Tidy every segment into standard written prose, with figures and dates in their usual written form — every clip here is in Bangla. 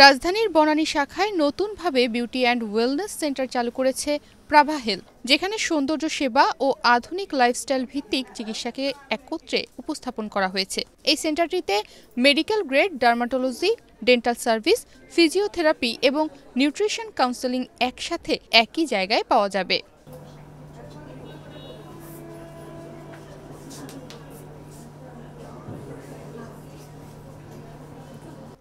রাজধানীর বনানী শাখায় নতুনভাবে বিউটি অ্যান্ড ওয়েলনেস সেন্টার চালু করেছে প্রাভা হেলথ, যেখানে সৌন্দর্য সেবা ও আধুনিক লাইফস্টাইল ভিত্তিক চিকিৎসাকে একত্রে উপস্থাপন করা হয়েছে। এই সেন্টারটিতে medical grade dermatology, dental service, physiotherapy এবং নিউট্রিশন কাউন্সেলিং একসাথে একই জায়গায় পাওয়া যাবে।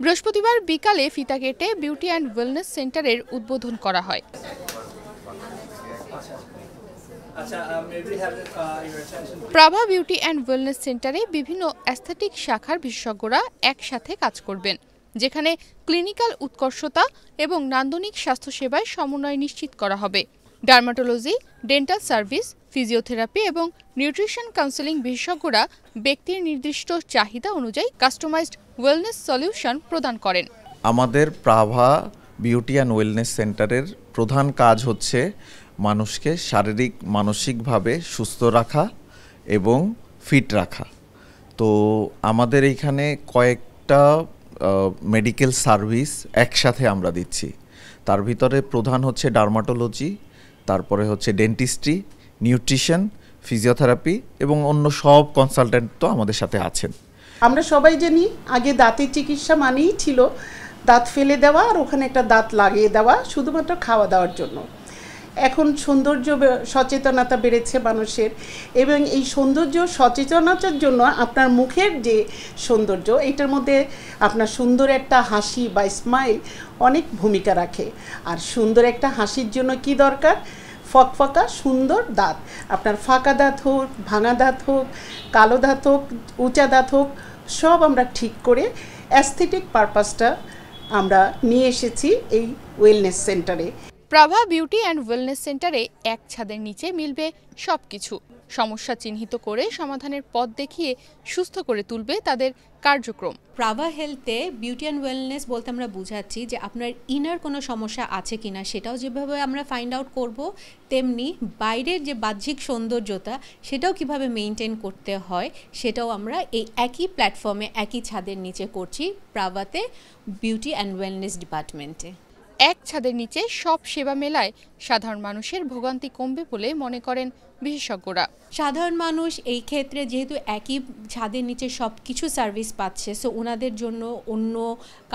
বৃহস্পতিবার বিকালে ফিতা কেটে বিউটি অ্যান্ড ওয়েলনেস সেন্টারের উদ্বোধন করা হয়। প্রাভা বিউটি অ্যান্ড ওয়েলনেস সেন্টারে বিভিন্ন অ্যাস্থেটিক শাখার বিশেষজ্ঞরা একসাথে কাজ করবেন, যেখানে ক্লিনিক্যাল উৎকর্ষতা এবং নান্দনিক স্বাস্থ্যসেবায় সমন্বয় নিশ্চিত করা হবে। ডার্মাটোলজি, ডেন্টাল সার্ভিস, ফিজিওথেরাপি এবং নিউট্রিশন কাউন্সেলিং বিশেষজ্ঞরা ব্যক্তির নির্দিষ্ট চাহিদা অনুযায়ী কাস্টমাইজড ওয়েলনেস সলিউশন প্রদান করেন। আমাদের প্রাভা বিউটি অ্যান্ড ওয়েলনেস সেন্টারের প্রধান কাজ হচ্ছে মানুষকে শারীরিক মানসিকভাবে সুস্থ রাখা এবং ফিট রাখা। তো আমাদের এইখানে কয়েকটা মেডিকেল সার্ভিস একসাথে আমরা দিচ্ছি। তার ভিতরে প্রধান হচ্ছে ডার্মাটোলজি, তারপরে হচ্ছে ডেন্টিস্ট্রি, নিউট্রিশন, ফিজিওথেরাপি এবং অন্য সব কনসালটেন্ট তো আমাদের সাথে আছেন। আমরা সবাই জানি আগে দাঁতের চিকিৎসা মানেই ছিল দাঁত ফেলে দেওয়া আর ওখানে একটা দাঁত লাগিয়ে দেওয়া শুধুমাত্র খাওয়া দাওয়ার জন্য। এখন সৌন্দর্য সচেতনতা বেড়েছে মানুষের, এবং এই সৌন্দর্য সচেতনতার জন্য আপনার মুখের যে সৌন্দর্য, এটার মধ্যে আপনার সুন্দর একটা হাসি বা স্মাইল অনেক ভূমিকা রাখে। আর সুন্দর একটা হাসির জন্য কি দরকার? ফকফকা সুন্দর দাঁত। আপনার ফাঁকা দাঁত হোক, ভাঙা দাঁত হোক, কালো দাঁত হোক, উঁচা দাঁত হোক, সব আমরা ঠিক করে অ্যাস্থেটিক পারপাসটা আমরা নিয়ে এসেছি এই ওয়েলনেস সেন্টারে। প্রাভা বিউটি অ্যান্ড ওয়েলনেস সেন্টারে এক ছাদের নিচে মিলবে সবকিছু। সমস্যা চিহ্নিত করে সমাধানের পথ দেখিয়ে সুস্থ করে তুলবে তাদের কার্যক্রম। প্রাভা হেলথে বিউটি অ্যান্ড ওয়েলনেস বলতে আমরা বুঝাচ্ছি যে আপনার ইনার কোনো সমস্যা আছে কিনা সেটাও যেভাবে আমরা ফাইন্ড আউট করব, তেমনি বাইরের যে বাহ্যিক সৌন্দর্যতা সেটাও কিভাবে মেনটেন করতে হয় সেটাও আমরা এই একই প্ল্যাটফর্মে একই ছাদের নিচে করছি প্রাভাতে বিউটি অ্যান্ড ওয়েলনেস ডিপার্টমেন্টে। এক ছাদের নিচে সব সেবা মেলায় সাধারণ মানুষের ভোগান্তি কমবে বলে মনে করেন বিশেষজ্ঞরা। সাধারণ মানুষ এই ক্ষেত্রে যেহেতু একই ছাদের নিচে সব কিছু সার্ভিস পাচ্ছে, সো ওনাদের জন্য অন্য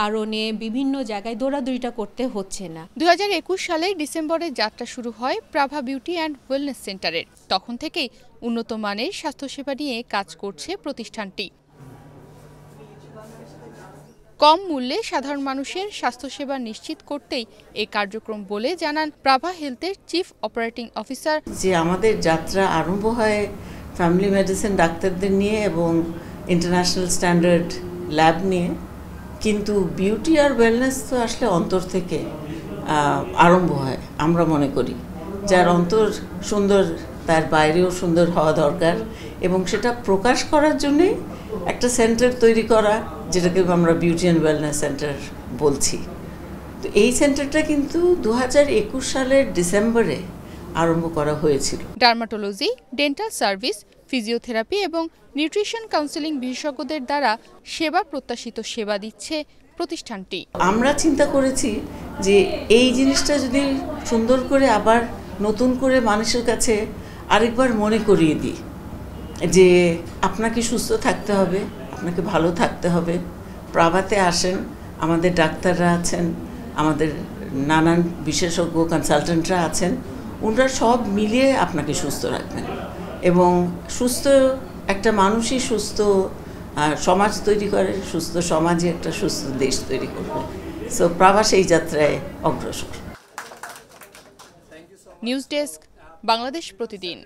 কারণে বিভিন্ন জায়গায় দৌড়াদৌড়িটা করতে হচ্ছে না। 2021 সালের ডিসেম্বরে যাত্রা শুরু হয় প্রাভা বিউটি অ্যান্ড ওয়েলনেস সেন্টারের। তখন থেকেই উন্নত মানের স্বাস্থ্যসেবা নিয়ে কাজ করছে প্রতিষ্ঠানটি। কম মূল্যে সাধারণ মানুষের স্বাস্থ্যসেবা নিশ্চিত করতেই এই কার্যক্রম বলে জানান প্রাভা হেলথের চিফ অপারেটিং অফিসার। যে আমাদের যাত্রা আরম্ভ হয় ফ্যামিলি মেডিসিন ডাক্তারদের নিয়ে এবং ইন্টারন্যাশনাল স্ট্যান্ডার্ড ল্যাব নিয়ে, কিন্তু বিউটি আর ওয়েলনেস তো আসলে অন্তর থেকে আরম্ভ হয়। আমরা মনে করি যার অন্তর সুন্দর তার বাইরেও সুন্দর হওয়া দরকার, এবং সেটা প্রকাশ করার জন্যে একটা সেন্টার তৈরি করা, যেটাকে আমরা বিউটি অ্যান্ড ওয়েলনেস সেন্টার বলছি। তো এই সেন্টারটা কিন্তু 2021 সালের ডিসেম্বরে আরম্ভ করা হয়েছিল। ডার্মাটোলজি, ডেন্টাল সার্ভিস, ফিজিওথেরাপি এবং নিউট্রিশন কাউন্সেলিং বিশেষজ্ঞদের দ্বারা সেবা প্রত্যাশিত সেবা দিচ্ছে প্রতিষ্ঠানটি। আমরা চিন্তা করেছি যে এই জিনিসটা যদি সুন্দর করে আবার নতুন করে মানুষের কাছে আরেকবার মনে করিয়ে দিই যে আপনাকে সুস্থ থাকতে হবে, আপনাকে ভালো থাকতে হবে। প্রাভাতে আসেন, আমাদের ডাক্তাররা আছেন, আমাদের নানান বিশেষজ্ঞ কনসালটেন্টরা আছেন, ওনারা সব মিলিয়ে আপনাকে সুস্থ রাখবেন, এবং সুস্থ একটা মানুষই সুস্থ সমাজ তৈরি করে, সুস্থ সমাজই একটা সুস্থ দেশ তৈরি করবে। সো প্রাভা সেই যাত্রায় অগ্রসর। নিউজ ডেস্ক, বাংলাদেশ প্রতিদিন।